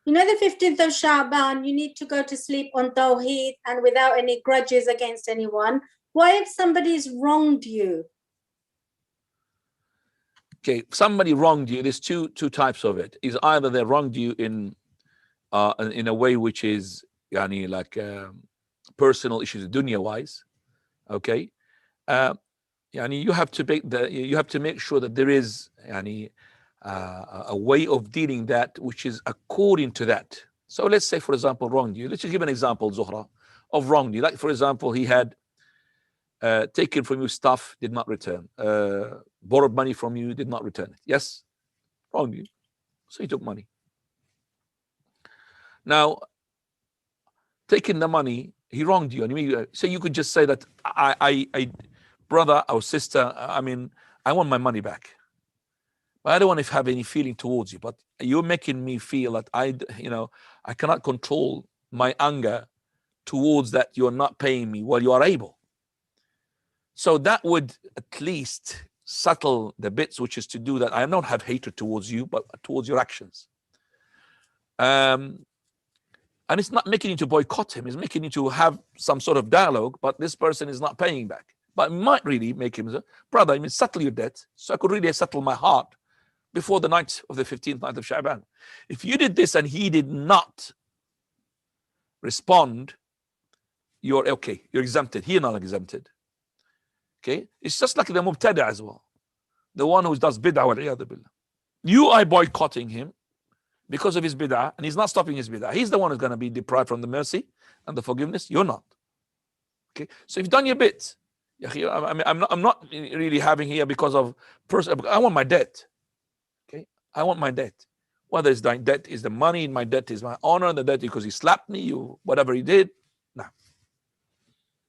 You know, the 15th of Sha'aban, you need to go to sleep on Tawheed and without any grudges against anyone. What if somebody's wronged you? Okay, somebody wronged you. There's two types of it. Is either they wronged you in a way which is yani like personal issues, dunya wise. Okay, yani you have to make sure that there is yani a way of dealing that which is according to that. So let's say, for example, wronged you. Let's just give an example, Zuhra, of wronged you. Like, for example, he had taken from you stuff, did not return. Borrowed money from you, did not return it. Yes, wronged you. So he took money. Now, taking the money, he wronged you. And so you could just say that, I brother or sister, I mean, I want my money back. But I don't want to have any feeling towards you. But you're making me feel that I cannot control my anger towards that you're not paying me while you are able. So that would at least settle the bits, which is to do that I don't have hatred towards you, but towards your actions. And it's not making you to boycott him. It's making you to have some sort of dialogue, but this person is not paying back. But it might really make him say, brother, I mean, settle your debt so I could really settle my heart before the night of the 15th night of Sha'aban. If you did this and he did not respond, you're okay. You're exempted. He's not exempted. Okay? It's just like the mubtada as well. The one who does bid'ah wal-'iyadhu billah. You are boycotting him because of his bid'ah, and he's not stopping his bid'ah. He's the one who's going to be deprived from the mercy and the forgiveness. You're not. Okay? So you've done your bit. I'm not really having here because of person. I want my debt. Okay, I want my debt. Whether it's my debt is the money, my debt is my honor, the debt because he slapped me, or whatever he did. No.